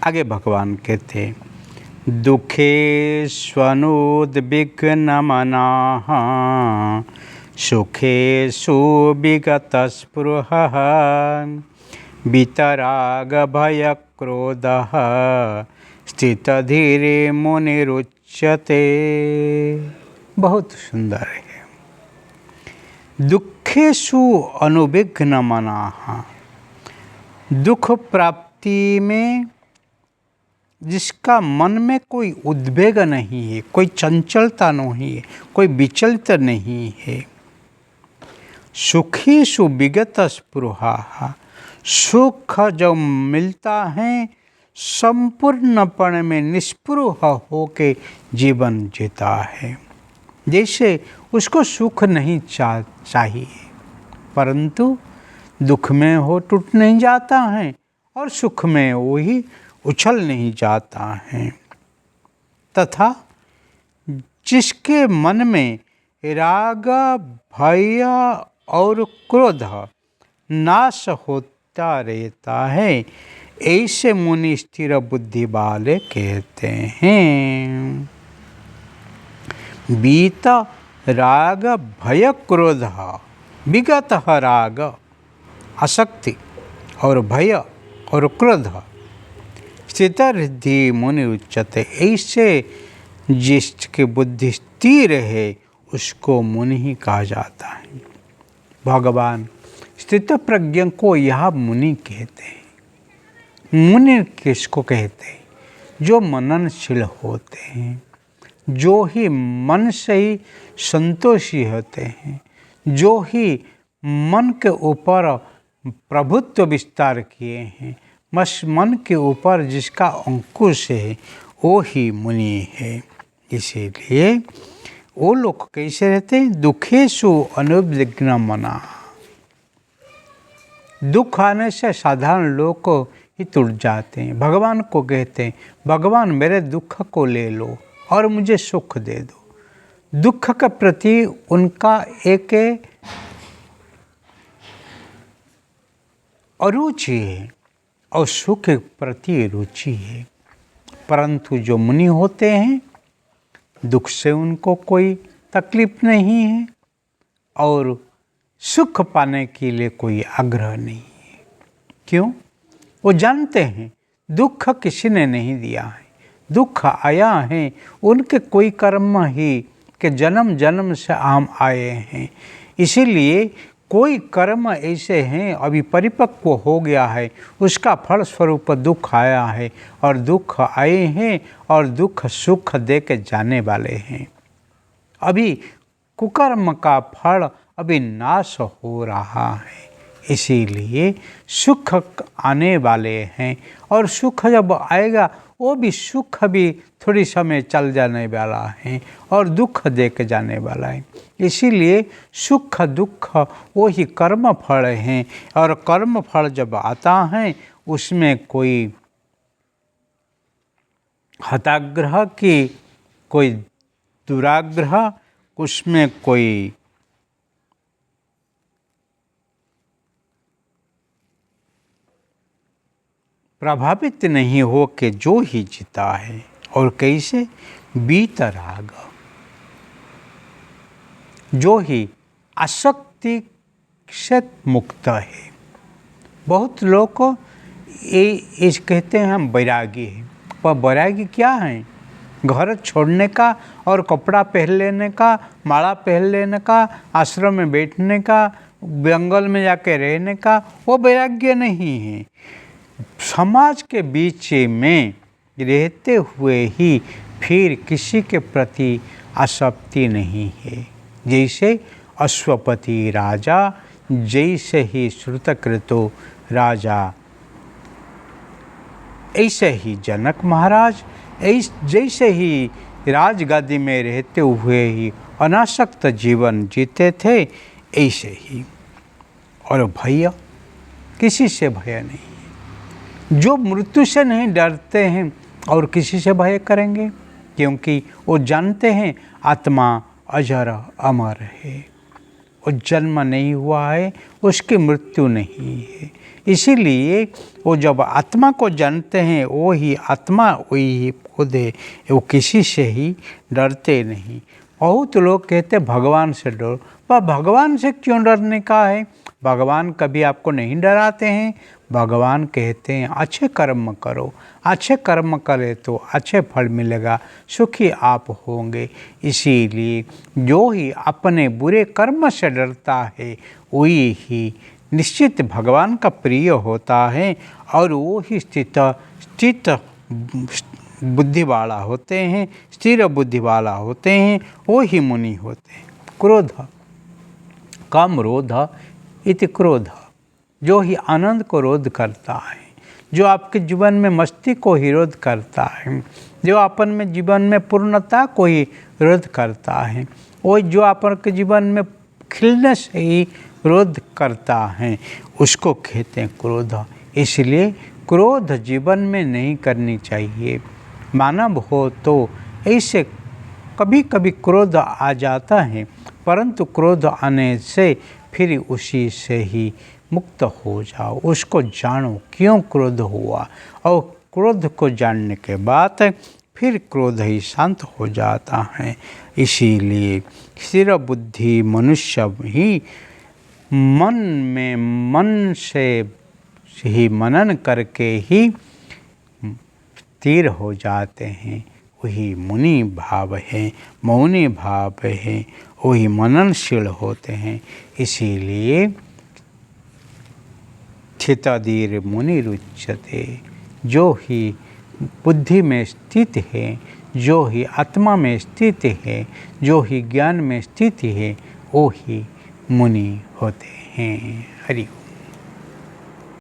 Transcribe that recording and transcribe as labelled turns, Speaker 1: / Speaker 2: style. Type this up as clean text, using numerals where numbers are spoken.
Speaker 1: आगे भगवान कहते दुःखेष्वनुद्विग्नमनाः सुखेषु विगतस्पृहः वीतरागभयक्रोधः स्थितधीरे मुनिरुच्यते। बहुत सुंदर है। दुखेषु अनुविघ्नमनाः, दुख प्राप्ति में जिसका मन में कोई उद्वेग नहीं है, कोई चंचलता नहीं है, कोई विचलित नहीं है। सुखेषु विगत स्पृहा, सुख जो मिलता है संपूर्णपण में निस्पृह होके जीवन जीता है। जैसे उसको सुख नहीं चाहिए, परंतु दुख में हो टूट नहीं जाता है और सुख में वही उछल नहीं जाता है। तथा जिसके मन में राग भय और क्रोध नाश होता रहता है, ऐसे मुनि स्थिर बुद्धि वाले कहते हैं। बीत राग भय क्रोध, विगत राग आसक्ति और भय और क्रोध, स्थित हृदय मुनि उच्यते, ऐसे जिसकी बुद्धि स्थिर है उसको मुनि ही कहा जाता है। भगवान स्थित प्रज्ञ को यह मुनि कहते हैं। मुनि किसको कहते हैं? जो मननशील होते हैं, जो ही मन से ही संतोषी होते हैं, जो ही मन के ऊपर प्रभुत्व विस्तार किए हैं, बस मन के ऊपर जिसका अंकुश है वो ही मुनि है। इसीलिए वो लोग कैसे रहते हैं? दुखेषु अनुविघ्नमना। दुख आने से साधारण लोग ही टूट जाते हैं। भगवान को कहते हैं, भगवान मेरे दुख को ले लो और मुझे सुख दे दो। दुख के प्रति उनका एक अरुचि है और सुख के प्रति रुचि है। परंतु जो मुनि होते हैं, दुख से उनको कोई तकलीफ नहीं है और सुख पाने के लिए कोई आग्रह नहीं है। क्यों? वो जानते हैं दुख किसी ने नहीं दिया है, दुख आया है उनके कोई कर्म ही के जन्म जन्म से हम आए हैं। इसीलिए कोई कर्म ऐसे हैं अभी परिपक्व हो गया है, उसका फल स्वरूप दुख आया है और दुख आए हैं और दुख सुख दे के जाने वाले हैं। अभी कुकर्म का फल अभी नाश हो रहा है, इसीलिए सुख आने वाले हैं और सुख जब आएगा वो भी सुख भी थोड़ी समय चल जाने वाला है और दुख दे के जाने वाला है। इसीलिए सुख दुख वो ही कर्म फल हैं और कर्म फल जब आता है उसमें कोई हताग्रह की, कोई दुराग्रह, उसमें कोई प्रभावित नहीं हो के जो ही जीता है। और कैसे? वीतराग, जो ही आसक्ति से मुक्त है। बहुत लोग ये कहते हैं हम वैरागी हैं, पर वैरागी क्या है? घर छोड़ने का और कपड़ा पहन लेने का, माला पहन लेने का, आश्रम में बैठने का, जंगल में जाके रहने का, वो वैराग्य नहीं है। समाज के बीच में रहते हुए ही फिर किसी के प्रति आसक्ति नहीं है। जैसे अश्वपति राजा, जैसे ही श्रुतकृतो राजा, ऐसे ही जनक महाराज, जैसे ही राजगादी में रहते हुए ही अनासक्त जीवन जीते थे, ऐसे ही। और भय, किसी से भय नहीं है। जो मृत्यु से नहीं डरते हैं और किसी से भय करेंगे, क्योंकि वो जानते हैं आत्मा अजर अमर है, वो जन्म नहीं हुआ है, उसकी मृत्यु नहीं है। इसीलिए वो जब आत्मा को जानते हैं वो ही आत्मा वही ही खुद है, वो किसी से ही डरते नहीं। बहुत लोग कहते भगवान से डरो, वह भगवान से क्यों डरने का है? भगवान कभी आपको नहीं डराते हैं। भगवान कहते हैं अच्छे कर्म करो, अच्छे कर्म करे तो अच्छे फल मिलेगा, सुखी आप होंगे। इसीलिए जो ही अपने बुरे कर्म से डरता है वही ही निश्चित भगवान का प्रिय होता है, और वो ही स्थित बुद्धि वाला होते हैं, स्थिर बुद्धि वाला होते हैं, वो ही मुनि होते हैं। क्रोध काम रोध इति क्रोध, जो ही आनंद को रोध करता है, जो आपके जीवन में मस्ती को ही रोध करता है, जो अपन में जीवन में पूर्णता को ही रोध करता है, वो जो अपन के जीवन में खिलने से ही रोध करता है, उसको कहते हैं क्रोध। इसलिए क्रोध जीवन में नहीं करनी चाहिए। मानव हो तो ऐसे कभी कभी क्रोध आ जाता है, परंतु क्रोध आने से फिर उसी से ही मुक्त हो जाओ, उसको जानो क्यों क्रोध हुआ, और क्रोध को जानने के बाद फिर क्रोध ही शांत हो जाता है। इसीलिए स्थिर बुद्धि मनुष्य ही मन से ही मनन करके ही स्थिर हो जाते हैं, वही मुनि भाव है, मौनी भाव है, वही मननशील होते हैं। इसीलिए स्थिताधीर मुनिरुच्यते, जो ही बुद्धि में स्थित है, जो ही आत्मा में स्थित है, जो ही ज्ञान में स्थित है, वो ही मुनि होते हैं। हरि ओम।